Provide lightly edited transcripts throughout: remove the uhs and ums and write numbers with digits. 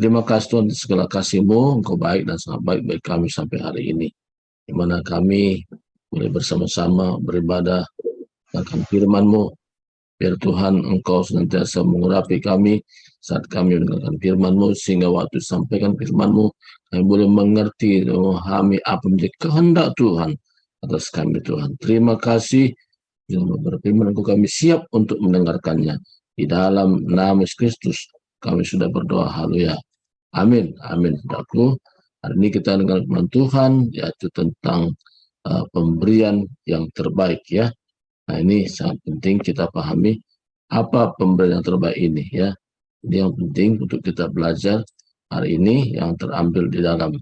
Terima kasih Tuhan di segala kasih-Mu, Engkau baik dan sangat baik bagi kami sampai hari ini, di mana kami boleh bersama-sama beribadah akan firman-Mu. Biar Tuhan Engkau senantiasa mengurapi kami saat kami mendengarkan firman-Mu, sehingga waktu sampaikan firman-Mu, kami boleh mengerti dan memahami apa menjadi kehendak Tuhan atas kami Tuhan. Terima kasih, dalam berfirman Engkau kami siap untuk mendengarkannya. Di dalam nama Yesus Kristus kami sudah berdoa, haleluya. Amin, amin. Saudaraku, hari ini kita dengar firman Tuhan, yaitu tentang pemberian yang terbaik ya. Nah, ini sangat penting kita pahami apa pemberian yang terbaik ini ya. Ini yang penting untuk kita belajar hari ini, yang terambil di dalam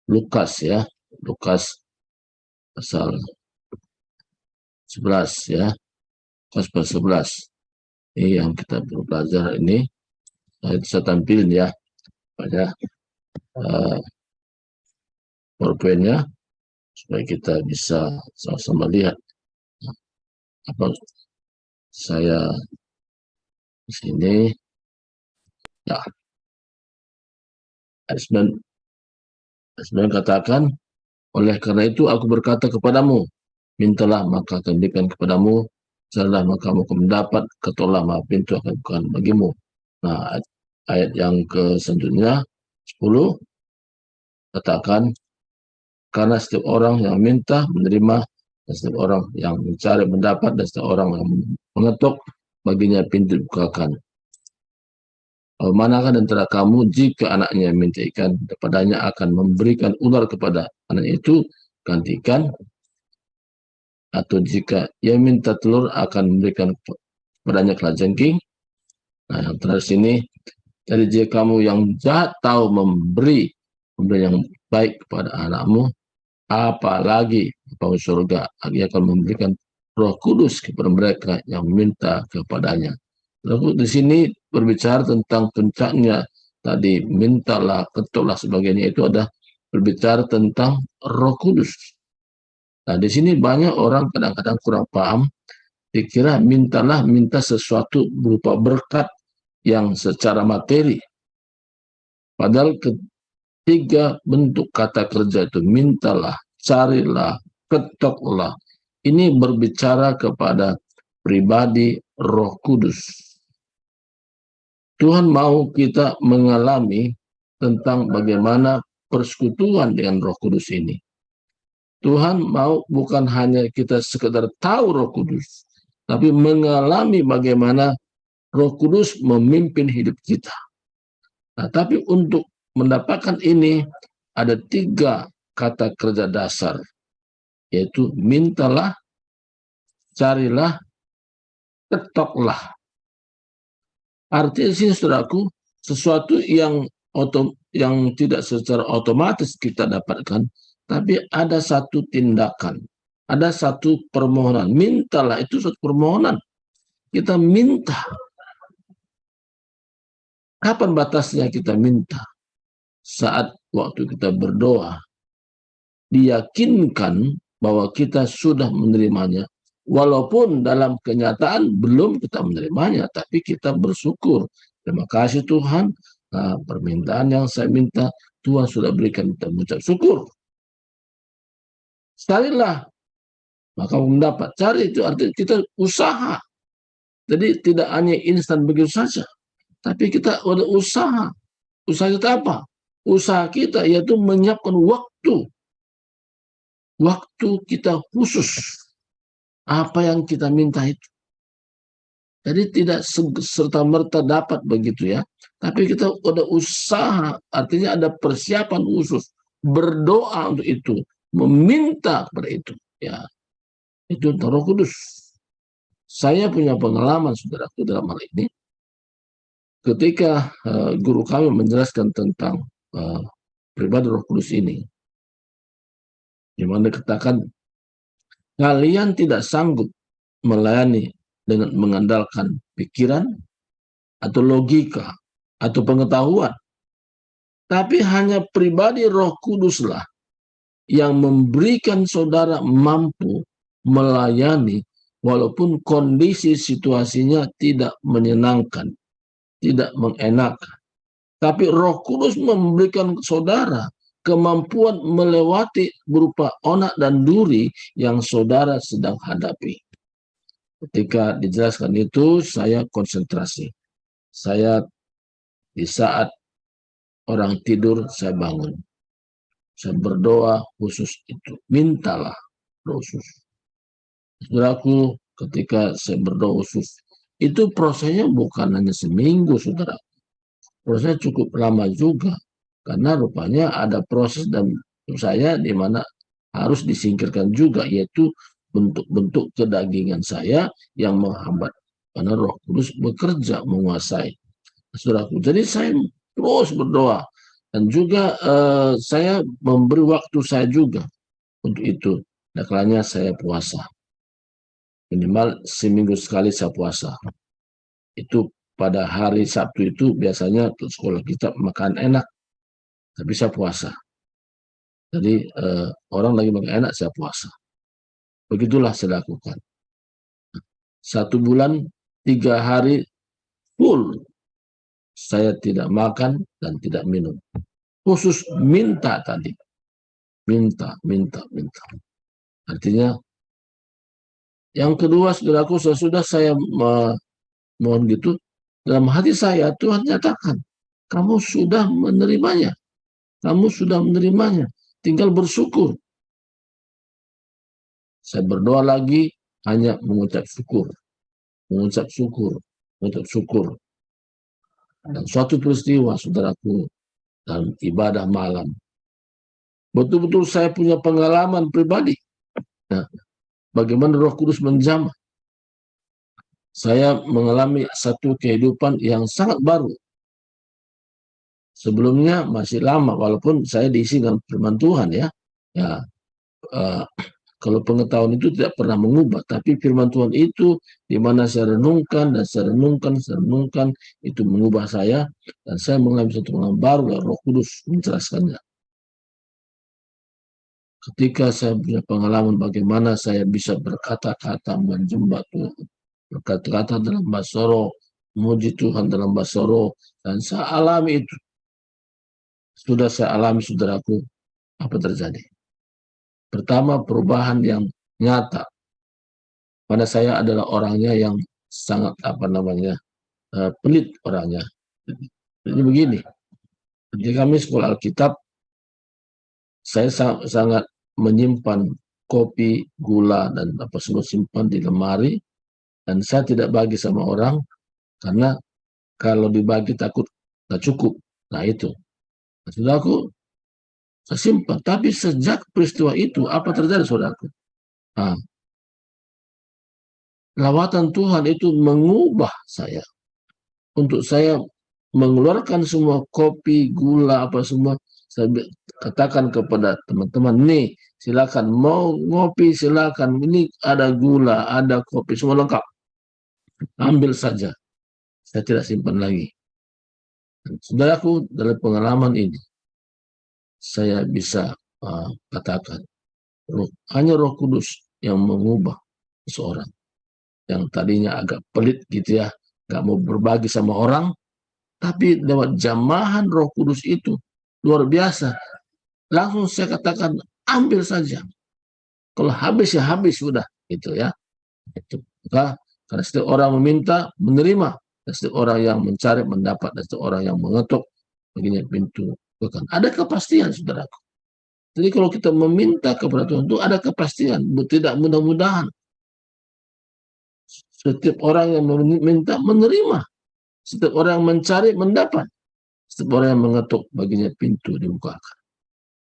Lukas ya. Lukas pasal 11 ya. Lukas pasal 11. Ini yang kita belajar ini. Saya tampilin ya pada PowerPoint-nya supaya kita bisa sama-sama lihat apa saya di sini. Ya, ayat 9 katakan, oleh karena itu aku berkata kepadamu, mintalah maka akan diberikan kepadamu, carilah maka kamu akan mendapat, ketuklah maka pintu akan dibuka bagimu. Nah, ayat yang ke selanjutnya 10 katakan, karena setiap orang yang minta menerima, dan setiap orang yang mencari mendapat, dan setiap orang yang mengetuk baginya pintu dibukakan. Manakah di antara kamu jika anaknya minta ikan, kepadanya akan memberikan ular kepada anak itu ganti ikan? Atau jika ia minta telur akan memberikan kepadanya kalajengking? Nah, yang terakhir sini, jadi jika kamu yang jahat tahu memberi yang baik kepada anakmu, apalagi Bapa surga dia akan memberikan Roh Kudus kepada mereka yang meminta kepadanya. Lalu di sini berbicara tentang puncaknya tadi, mintalah, ketuklah sebagainya, itu ada berbicara tentang Roh Kudus. Nah, di sini banyak orang kadang-kadang kurang paham, dikira mintalah, minta sesuatu berupa berkat yang secara materi. Padahal ketiga bentuk kata kerja itu, mintalah, carilah, ketoklah, ini berbicara kepada pribadi Roh Kudus. Tuhan mau kita mengalami tentang bagaimana persekutuan dengan Roh Kudus ini. Tuhan mau bukan hanya kita sekedar tahu Roh Kudus, tapi mengalami bagaimana Roh Kudus memimpin hidup kita. Nah, tapi untuk mendapatkan ini ada 3 kata kerja dasar, yaitu mintalah, carilah, ketoklah. Artinya sini saudaraku, sesuatu yang tidak secara otomatis kita dapatkan, tapi ada satu tindakan, ada satu permohonan. Mintalah, itu suatu permohonan. Kita minta. Kapan batasnya kita minta? Saat waktu kita berdoa, diyakinkan bahwa kita sudah menerimanya, walaupun dalam kenyataan belum kita menerimanya, tapi kita bersyukur. Terima kasih Tuhan, permintaan yang saya minta Tuhan sudah berikan, kita mengucap syukur. Carilah maka mendapat. Cari itu artinya kita usaha. Jadi tidak hanya instan begitu saja, tapi kita ada usaha. Usaha kita apa? Usaha kita yaitu menyiapkan waktu. Waktu kita khusus. Apa yang kita minta itu. Jadi tidak serta-merta dapat begitu ya. Tapi kita ada usaha, artinya ada persiapan khusus. Berdoa untuk itu. Meminta kepada itu. Ya, itu Roh Kudus. Saya punya pengalaman, saudaraku, dalam hal ini. Ketika guru kami menjelaskan tentang pribadi Roh Kudus ini. Di mana dikatakan, kalian tidak sanggup melayani dengan mengandalkan pikiran atau logika atau pengetahuan. Tapi hanya pribadi Roh Kuduslah yang memberikan saudara mampu melayani walaupun kondisi situasinya tidak menyenangkan, tidak mengenakan. Tapi Roh Kudus memberikan saudara kemampuan melewati berupa onak dan duri yang saudara sedang hadapi. Ketika dijelaskan itu, saya konsentrasi. Saya di saat orang tidur, saya bangun. Saya berdoa khusus itu. Mintalah khusus. Saudaraku, ketika saya berdoa khusus, itu prosesnya bukan hanya seminggu, saudara. Prosesnya cukup lama juga. Karena rupanya ada proses dan saya di mana harus disingkirkan juga, yaitu bentuk-bentuk kedagingan saya yang menghambat. Karena Roh Kudus bekerja menguasai. Saudaraku. Jadi saya terus berdoa. Dan juga saya memberi waktu saya juga untuk itu. Nah, kalanya saya puasa. Minimal seminggu sekali saya puasa. Itu pada hari Sabtu itu biasanya sekolah kita makan enak. Tapi saya puasa. Jadi orang lagi makan enak, saya puasa. Begitulah saya lakukan. 1 bulan, 3 hari full. Saya tidak makan dan tidak minum. Khusus minta tadi. Minta. Artinya, yang kedua, saudaraku, sesudah saya mohon gitu, dalam hati saya, Tuhan nyatakan, kamu sudah menerimanya. Kamu sudah menerimanya. Tinggal bersyukur. Saya berdoa lagi, hanya mengucap syukur. Mengucap syukur. Mengucap syukur. Dan suatu peristiwa, saudaraku, dalam ibadah malam, betul-betul saya punya pengalaman pribadi. Nah, bagaimana Roh Kudus menjamah. Saya mengalami satu kehidupan yang sangat baru. Sebelumnya masih lama, walaupun saya diisi dengan firman Tuhan ya. Ya, kalau pengetahuan itu tidak pernah mengubah, tapi firman Tuhan itu di mana saya renungkan dan saya renungkan itu mengubah saya dan saya mengalami satu pengalaman baru dan Roh Kudus menjelaskannya. Ketika saya punya pengalaman bagaimana saya bisa berkata-kata menjembah Tuhan, berkata-kata dalam bahasa roh, memuji Tuhan dalam bahasa roh, dan saya alami itu. Sudah saya alami, saudaraku, apa terjadi? Pertama, perubahan yang nyata. Pada saya adalah orangnya yang sangat pelit orangnya. Jadi begini, ketika kami sekolah Alkitab, saya sangat menyimpan kopi, gula, dan apa semua simpan di lemari, dan saya tidak bagi sama orang, karena kalau dibagi takut nggak cukup. Nah itu, saudaraku, saya simpan. Tapi sejak peristiwa itu, apa terjadi, saudaraku? Nah, lawatan Tuhan itu mengubah saya. Untuk saya mengeluarkan semua kopi, gula, apa semua, saya katakan kepada teman-teman, nih silakan, mau ngopi silakan, ini ada gula, ada kopi, semua lengkap. Ambil saja, saya tidak simpan lagi. Saudaraku, dalam pengalaman ini, saya bisa katakan, hanya Roh Kudus yang mengubah seseorang. Yang tadinya agak pelit gitu ya, gak mau berbagi sama orang, tapi lewat jamahan Roh Kudus itu, luar biasa. Langsung saya katakan, ambil saja. Kalau habis ya habis, sudah. Gitu ya. Itu. Karena setiap orang meminta, menerima. Dan setiap orang yang mencari, mendapat. Dan setiap orang yang mengetuk, baginya pintu. Bukan. Ada kepastian, saudaraku. Jadi kalau kita meminta kepada Tuhan itu ada kepastian. Tidak mudah-mudahan. Setiap orang yang meminta, menerima. Setiap orang yang mencari, mendapat. Setiap orang yang mengetuk, baginya pintu dibukakan.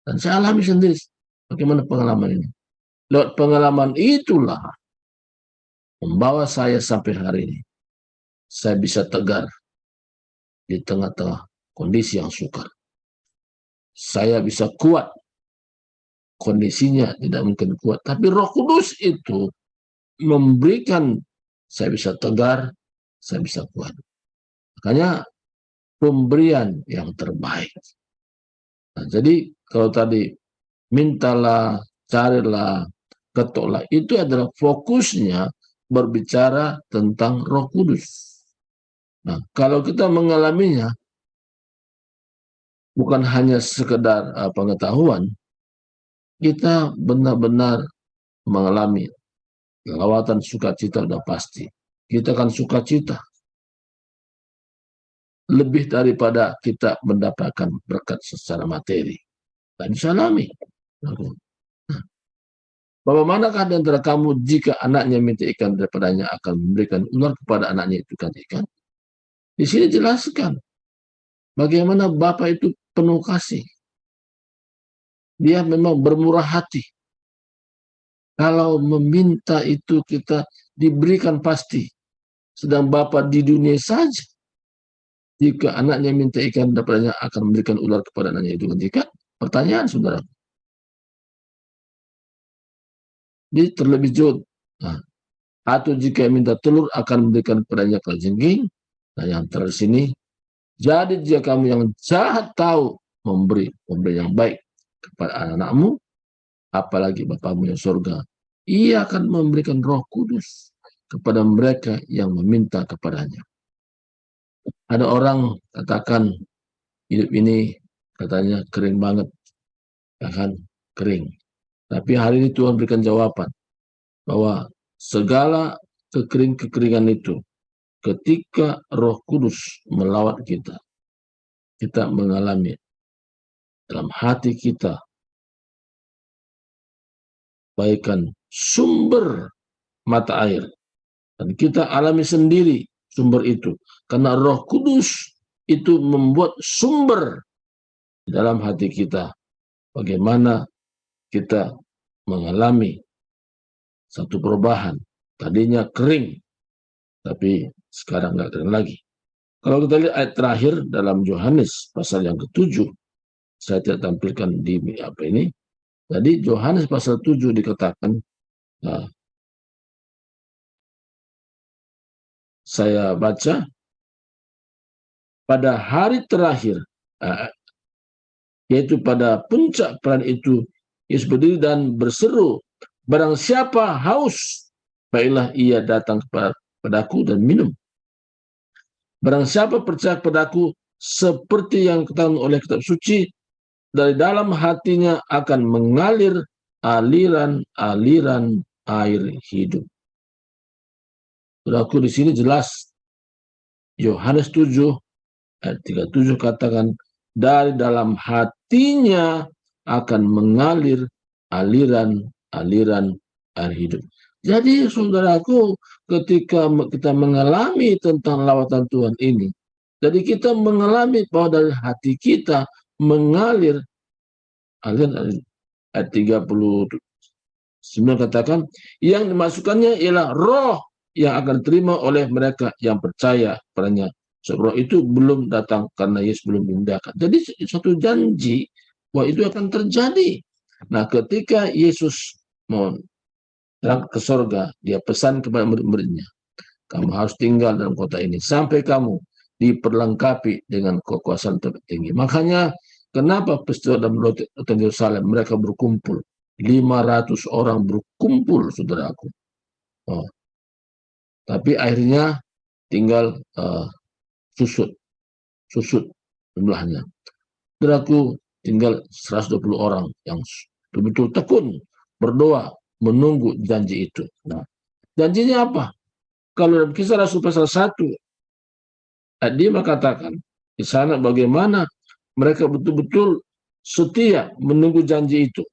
Dan saya alami sendiri bagaimana pengalaman ini. Lewat pengalaman itulah membawa saya sampai hari ini. Saya bisa tegar di tengah-tengah kondisi yang sukar. Saya bisa kuat. Kondisinya tidak mungkin kuat. Tapi Roh Kudus itu memberikan saya bisa tegar, saya bisa kuat. Makanya pemberian yang terbaik. Nah, jadi kalau tadi mintalah, carilah, ketuklah, itu adalah fokusnya berbicara tentang Roh Kudus. Nah, kalau kita mengalaminya, bukan hanya sekedar pengetahuan, kita benar-benar mengalami lawatan sukacita udah pasti. Kita akan sukacita lebih daripada kita mendapatkan berkat secara materi. Dan salami. Bahwa manakah di antara kamu jika anaknya minta ikan daripadanya akan memberikan ular kepada anaknya itu kan ikan? Di sini jelaskan bagaimana Bapak itu penuh kasih. Dia memang bermurah hati. Kalau meminta itu kita diberikan pasti. Sedang Bapak di dunia saja, jika anaknya minta ikan daripadanya akan memberikan ular kepada anaknya itu kan ikan. Pertanyaan saudara. Jadi terlebih jauh. Nah, atau jika minta telur akan memberikan kepadanya kalajengking. Nah, yang terakhir sini, jadi jika kamu yang jahat tahu memberi yang baik kepada anak-anakmu, apalagi Bapamu yang surga, ia akan memberikan Roh Kudus kepada mereka yang meminta kepadanya. Ada orang katakan hidup ini katanya kering banget, ya kan? Kering. Tapi hari ini Tuhan berikan jawaban bahwa segala kekeringan itu ketika Roh Kudus melawat kita, kita mengalami dalam hati kita bagaikan sumber mata air. Dan kita alami sendiri sumber itu. Karena Roh Kudus itu membuat sumber di dalam hati kita. Bagaimana kita mengalami satu perubahan. Tadinya kering, tapi sekarang nggak kering lagi. Kalau kita lihat ayat terakhir dalam Yohanes pasal yang ke-7, saya tidak tampilkan di apa ini. Jadi Yohanes pasal 7 dikatakan, nah, saya baca, pada hari terakhir, yaitu pada puncak perang itu, Yesus berdiri dan berseru, barang siapa haus, baiklah ia datang kepadaku dan minum. Barang siapa percaya kepadaku, seperti yang dikatakan oleh kitab suci, dari dalam hatinya akan mengalir aliran-aliran air hidup. Saudaraku, di sini jelas Yohanes 7 ayat 37 katakan dari dalam hatinya akan mengalir aliran-aliran air hidup. Jadi saudaraku, ketika kita mengalami tentang lawatan Tuhan ini, jadi kita mengalami bahwa dari hati kita mengalir aliran ayat 39 katakan, yang dimasukkannya ialah roh yang akan diterima oleh mereka yang percaya padanya. Roh itu belum datang karena Yesus belum diindahkan. Jadi suatu janji bahwa itu akan terjadi. Nah, ketika Yesus mau ke sorga, dia pesan kepada murid-muridnya, kamu harus tinggal dalam kota ini sampai kamu diperlengkapi dengan kekuasaan tertinggi. Makanya kenapa peristiwa dalam lautan Yerusalem mereka berkumpul 500 orang berkumpul, saudaraku. Oh, tapi akhirnya tinggal susut jumlahnya. Saudaraku, tinggal 120 orang yang betul-betul tekun berdoa menunggu janji itu. Nah, janjinya apa? Kalau dalam Kisah Rasul pasal 1, dia mengatakan di sana bagaimana mereka betul-betul setia menunggu janji itu.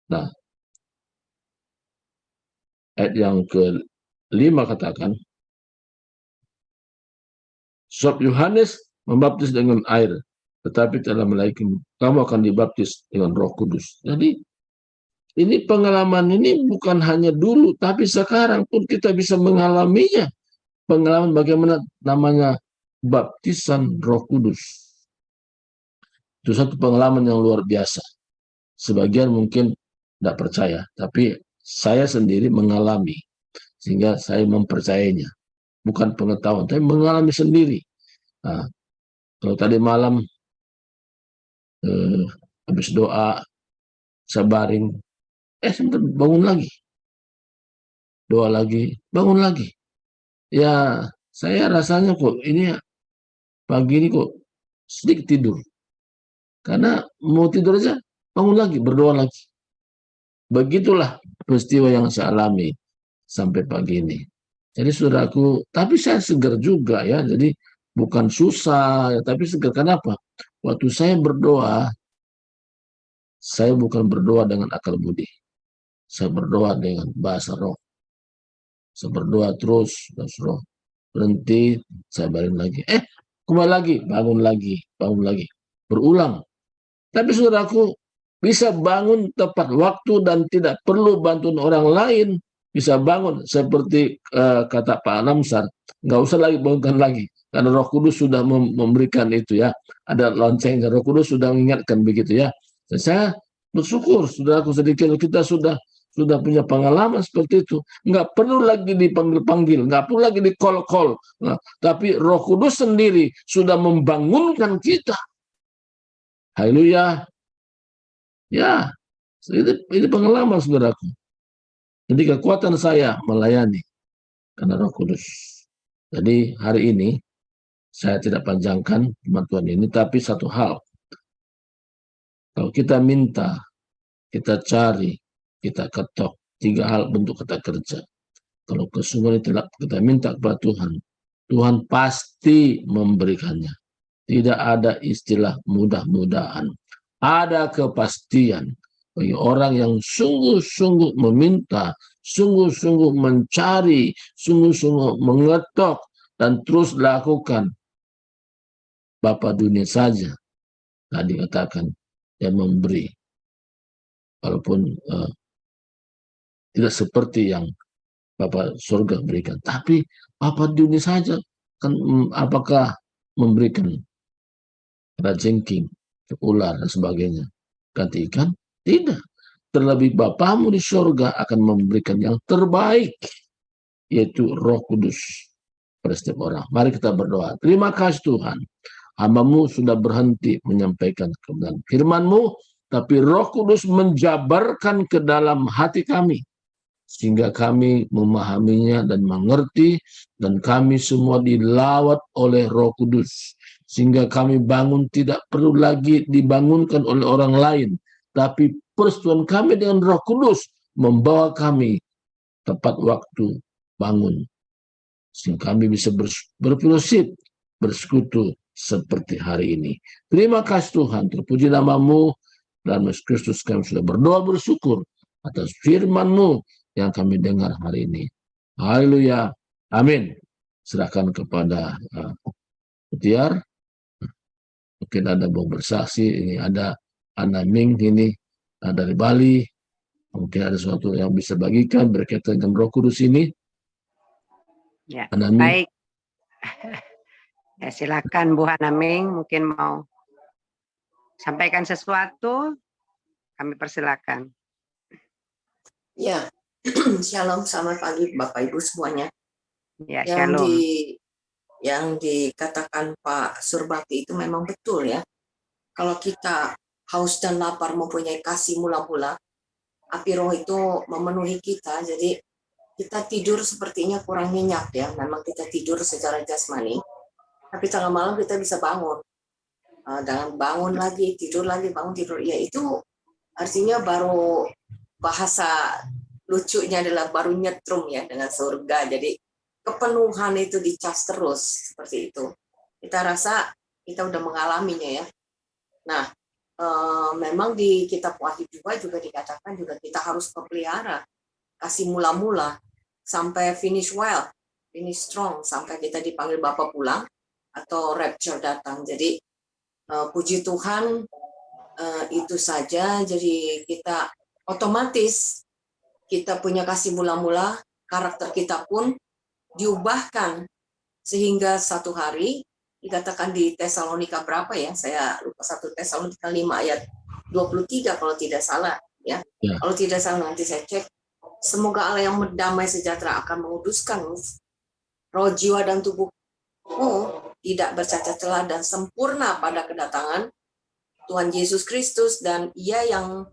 Nah, ayat yang ke-5 katakan, sebab Yohanes membaptis dengan air, tetapi dalam lagi kamu akan dibaptis dengan Roh Kudus. Jadi ini pengalaman ini bukan hanya dulu, tapi sekarang pun kita bisa mengalaminya. Pengalaman bagaimana namanya baptisan Roh Kudus. Itu satu pengalaman yang luar biasa. Sebagian mungkin tidak percaya, tapi saya sendiri mengalami, sehingga saya mempercayainya. Bukan pengetahuan, tapi mengalami sendiri. Nah, kalau tadi malam habis doa, saya baring, sebentar bangun lagi, doa lagi, bangun lagi. Ya, saya rasanya kok ini pagi ini kok sedikit tidur. Karena mau tidur aja, bangun lagi, berdoa lagi. Begitulah peristiwa yang saya alami sampai pagi ini. Jadi saudaraku, tapi saya segar juga ya. Jadi bukan susah, ya, tapi segar. Kenapa? Waktu saya berdoa, saya bukan berdoa dengan akal budi. Saya berdoa dengan bahasa roh. Saya berdoa terus roh. Berhenti, saya balik lagi. Kembali lagi, bangun lagi. Berulang. Tapi saudaraku, bisa bangun tepat waktu dan tidak perlu bantuan orang lain. Bisa bangun seperti kata Pak Namsar, nggak usah lagi bangunkan lagi. Karena Roh Kudus sudah memberikan itu ya. Ada lonceng, Roh Kudus sudah mengingatkan begitu ya. Dan saya bersyukur, saudaraku, sedikit kita sudah punya pengalaman seperti itu. Nggak perlu lagi dipanggil-panggil, nggak perlu lagi di-call-call. Nah, tapi Roh Kudus sendiri sudah membangunkan kita. Haleluya. Ya, ini pengalaman saudaraku. Jadi kekuatan saya melayani karena Roh Kudus. Jadi hari ini saya tidak panjangkan bantuan ini, tapi satu hal. Kalau kita minta, kita cari, kita ketok. 3 hal bentuk kata kerja. Kalau kesungguhan tidak kita minta kepada Tuhan, Tuhan pasti memberikannya. Tidak ada istilah mudah-mudahan. Ada kepastian bagi orang yang sungguh-sungguh meminta, sungguh-sungguh mencari, sungguh-sungguh mengetok, dan terus lakukan. Bapa dunia saja tadi katakan yang memberi, walaupun tidak seperti yang Bapa surga berikan, tapi Bapa dunia saja kan apakah memberikan rajengking, ular dan sebagainya ganti ikan? Tidak. Terlebih Bapamu di surga akan memberikan yang terbaik, yaitu Roh Kudus pada setiap orang. Mari kita berdoa. Terima kasih Tuhan. Hamba-Mu sudah berhenti menyampaikan kebenaran firman-Mu, tapi Roh Kudus menjabarkan ke dalam hati kami, sehingga kami memahaminya dan mengerti, dan kami semua dilawat oleh Roh Kudus, sehingga kami bangun tidak perlu lagi dibangunkan oleh orang lain, tapi persetujuan kami dengan Roh Kudus membawa kami tepat waktu bangun, sehingga kami bisa berfellowship, bersekutu seperti hari ini. Terima kasih Tuhan, terpuji nama-Mu, dan Yesus Kristus kami sudah berdoa bersyukur atas firman-Mu yang kami dengar hari ini. Haleluya. Amin. Serahkan kepada Utiar. Mungkin ada mau bersaksi. Ini ada Ana Ming ini dari Bali. Mungkin ada sesuatu yang bisa bagikan berkaitan dengan Roh Kudus ini. Ya, Ana Ming. baik. Ya, silakan Bu Hana Ming, mungkin mau sampaikan sesuatu, kami persilakan. Ya, shalom, selamat pagi Bapak Ibu semuanya. Ya, shalom. Yang dikatakan Pak Surbakti itu memang betul ya. Kalau kita haus dan lapar mempunyai kasih mula-mula, api roh itu memenuhi kita, jadi kita tidur sepertinya kurang nyenyak ya. Memang kita tidur secara jasmani, tapi tengah malam kita bisa bangun. Dan bangun lagi, tidur lagi, bangun tidur. Ya itu artinya baru bahasa lucunya adalah baru nyetrum ya dengan surga. Jadi kepenuhan itu dicas terus seperti itu. Kita rasa kita udah mengalaminya ya. Nah, memang di kitab Wahyu juga dikatakan juga kita harus pelihara kasih mula-mula sampai finish well, finish strong, sampai kita dipanggil Bapa pulang atau rapture datang. Jadi puji Tuhan, itu saja. Jadi kita otomatis kita punya kasih mula-mula, karakter kita pun diubahkan sehingga satu hari dikatakan di Tesalonika berapa ya, saya lupa, 1 Tesalonika 5 ayat 23 kalau tidak salah ya. Kalau tidak salah nanti saya cek. Semoga Allah yang berdamai sejahtera akan menguduskan roh, jiwa, dan tubuhmu tidak bercacat celah dan sempurna pada kedatangan Tuhan Yesus Kristus, dan Ia yang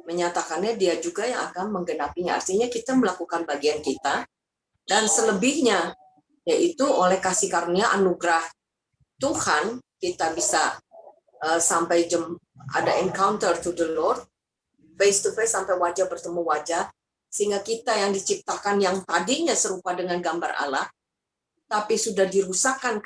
menyatakannya, Dia juga yang akan menggenapinya. Artinya kita melakukan bagian kita, dan selebihnya yaitu oleh kasih karunia anugerah Tuhan kita bisa sampai ada encounter to the Lord, face to face sampai wajah bertemu wajah, sehingga kita yang diciptakan yang tadinya serupa dengan gambar Allah, tapi sudah dirusakkan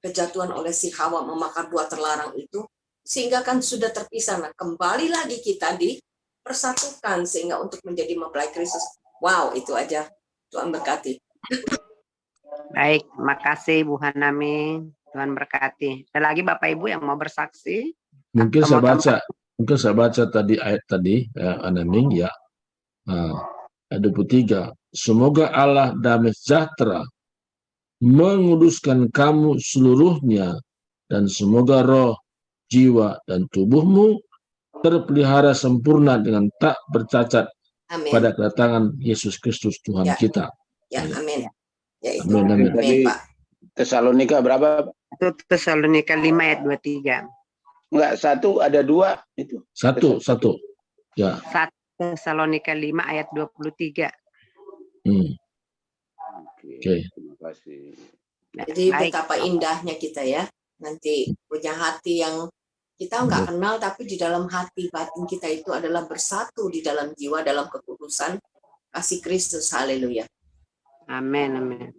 kejatuhan oleh si Hawa memakan buah terlarang itu, sehingga kan sudah terpisah. Nah, kembali lagi kita dipersatukan sehingga untuk menjadi mempelai Kristus. Wow, itu aja. Tuhan berkati. Baik, makasih Bu Hanaming. Tuhan berkati. Ada lagi Bapak Ibu yang mau bersaksi? Mungkin Atau saya mau baca tadi ayat tadi, Anaming ya. Ayat 23. Semoga Allah damai sejahtera menguduskan kamu seluruhnya, dan semoga roh, jiwa, dan tubuhmu terpelihara sempurna dengan tak bercacat Amin. pada kedatangan Yesus Kristus Tuhan Ya. kita. Ya, amin. Ya, itu. Amin, amin. Amin, Pak. Tesalonika berapa? 1 Tesalonika 5 ayat 23. Enggak, 1 ada 2 itu. Satu. Ya. 1 Tesalonika 5 ayat 23. Oke. Terima kasih. Jadi betapa indahnya kita ya. Nanti punya hati yang kita nggak kenal, tapi di dalam hati batin kita itu adalah bersatu di dalam jiwa, dalam kekudusan kasih Kristus. Haleluya. Amin, amin.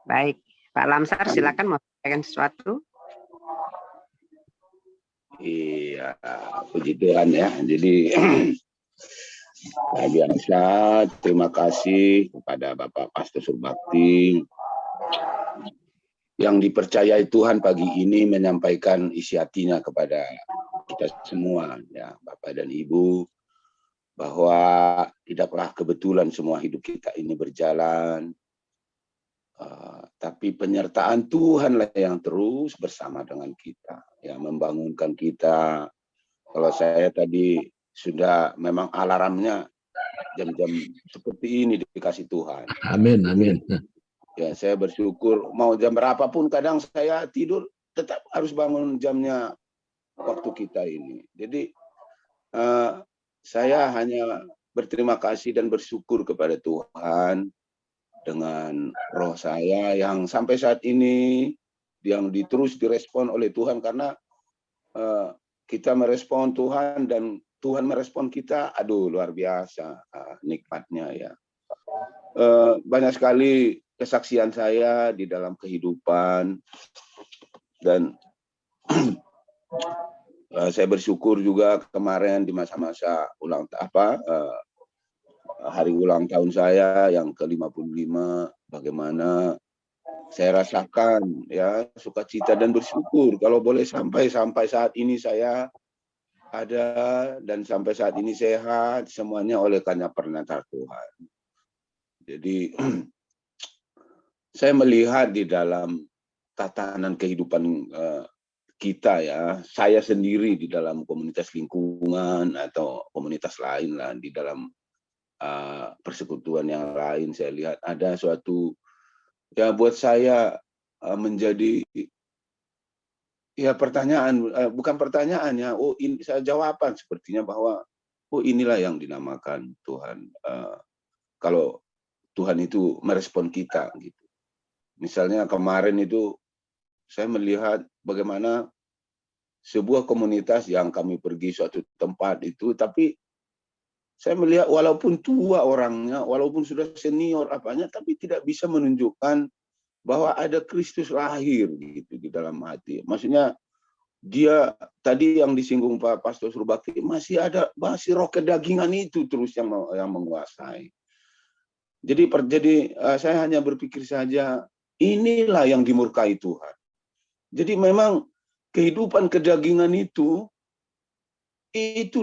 Baik, Pak Lamsar silakan mau sampaikan sesuatu. Iya, puji Tuhan ya. Jadi biasa, terima kasih kepada Bapak Pastor Surbakti yang dipercayai Tuhan pagi ini menyampaikan isi hatinya kepada kita semua, ya Bapak dan Ibu, bahwa tidaklah kebetulan semua hidup kita ini berjalan, tapi penyertaan Tuhanlah yang terus bersama dengan kita, yang membangunkan kita. Kalau saya tadi sudah memang alarmnya jam-jam seperti ini dikasih Tuhan. Amin, amin. Ya, saya bersyukur mau jam berapapun kadang saya tidur tetap harus bangun jamnya waktu kita ini. Jadi saya hanya berterima kasih dan bersyukur kepada Tuhan dengan roh saya yang sampai saat ini yang terus direspon oleh Tuhan, karena kita merespon Tuhan dan Tuhan merespon kita. Aduh, luar biasa nikmatnya ya. Banyak sekali kesaksian saya di dalam kehidupan, dan saya bersyukur juga kemarin di masa-masa hari ulang tahun saya yang ke-55, bagaimana saya rasakan ya sukacita dan bersyukur kalau boleh sampai saat ini saya ada dan sampai saat ini sehat, semuanya oleh karena perintah Tuhan. Jadi saya melihat di dalam tatanan kehidupan kita ya, saya sendiri di dalam komunitas lingkungan atau komunitas lain lah, di dalam persekutuan yang lain, saya lihat ada suatu ya buat saya menjadi ya pertanyaan, bukan pertanyaan ya, ini saya jawaban sepertinya bahwa inilah yang dinamakan Tuhan. Kalau Tuhan itu merespon kita gitu. Misalnya kemarin itu saya melihat bagaimana sebuah komunitas yang kami pergi suatu tempat itu, tapi saya melihat walaupun tua orangnya, walaupun sudah senior apanya, tapi tidak bisa menunjukkan bahwa ada Kristus lahir gitu di dalam hati. Maksudnya dia tadi yang disinggung Pak Pastor Surbakti, masih roh kedagingan itu terus yang menguasai. Jadi saya hanya berpikir saja, inilah yang dimurkai Tuhan. Jadi memang kehidupan kedagingan itu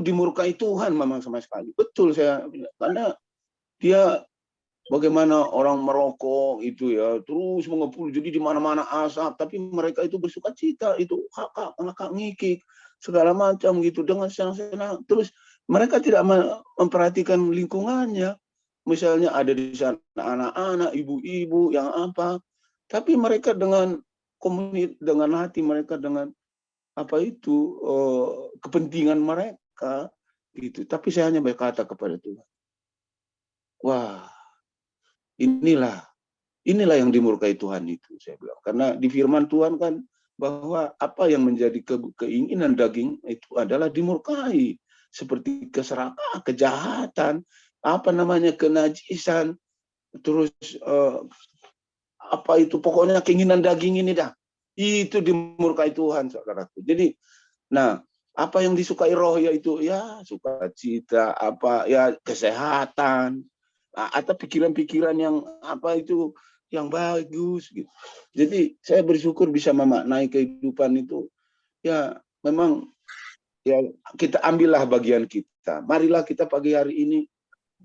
dimurkai Tuhan memang sama sekali. Betul saya, karena dia bagaimana orang merokok itu ya terus mengepul, jadi di mana-mana asap, tapi mereka itu bersukacita, itu kakak ngikik segala macam gitu dengan senang-senang. Terus mereka tidak memperhatikan lingkungannya. Misalnya ada di sana anak-anak, ibu-ibu yang apa, tapi mereka dengan hati mereka, dengan kepentingan mereka gitu. Tapi saya hanya berkata kepada Tuhan, wah, inilah yang dimurkai Tuhan itu, saya bilang. Karena di firman Tuhan kan bahwa apa yang menjadi keinginan daging itu adalah dimurkai, seperti keserakahan, kejahatan, apa namanya, kenajisan, terus apa itu, pokoknya keinginan daging ini dah, itu dimurkai Tuhan, saudaraku. Jadi, nah, apa yang disukai roh yaitu ya sukacita, apa ya kesehatan, atau pikiran-pikiran yang apa itu yang bagus gitu. Jadi saya bersyukur bisa memaknai kehidupan itu. Ya memang ya kita ambillah bagian kita. Marilah kita pagi hari ini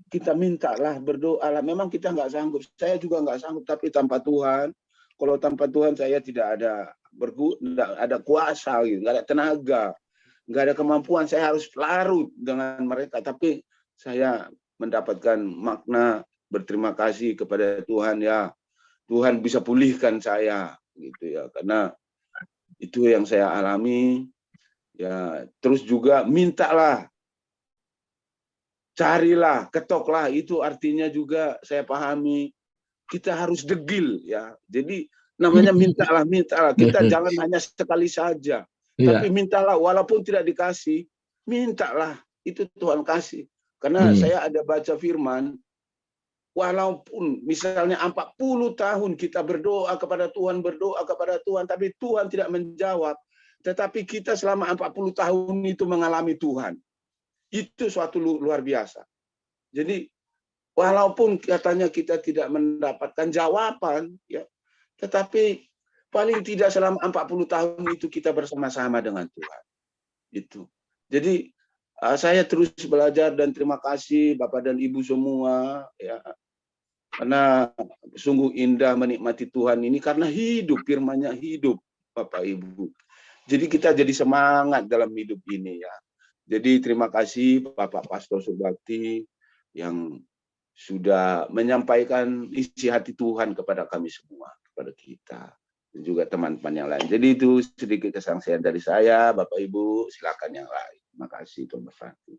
kita mintalah, berdoalah. Memang kita nggak sanggup. Saya juga nggak sanggup, tapi tanpa Tuhan, kalau tanpa Tuhan saya tidak ada ada kuasa gitu, nggak ada tenaga, nggak ada kemampuan. Saya harus larut dengan mereka, tapi saya mendapatkan makna berterima kasih kepada Tuhan, ya Tuhan bisa pulihkan saya gitu ya, karena itu yang saya alami ya. Terus juga mintalah, carilah, ketoklah, itu artinya juga saya pahami kita harus degil ya. Jadi namanya mintalah, kita jangan hanya sekali saja, tapi mintalah walaupun tidak dikasih, mintalah, itu Tuhan kasih. Karena saya ada baca firman, walaupun misalnya 40 tahun kita berdoa kepada Tuhan, tapi Tuhan tidak menjawab, tetapi kita selama 40 tahun itu mengalami Tuhan. Itu suatu luar biasa. Jadi walaupun katanya kita tidak mendapatkan jawaban, ya, tetapi paling tidak selama 40 tahun itu kita bersama-sama dengan Tuhan. Itu. Jadi saya terus belajar dan terima kasih Bapak dan Ibu semua, ya, karena sungguh indah menikmati Tuhan ini karena hidup, firman-Nya hidup, Bapak Ibu. Jadi kita jadi semangat dalam hidup ini ya. Jadi terima kasih Bapak Pastor Surbakti yang sudah menyampaikan isi hati Tuhan kepada kami semua, kepada kita, dan juga teman-teman yang lain. Jadi itu sedikit kesaksian dari saya, Bapak Ibu, silakan yang lain. Terima kasih, Tuhan berkati.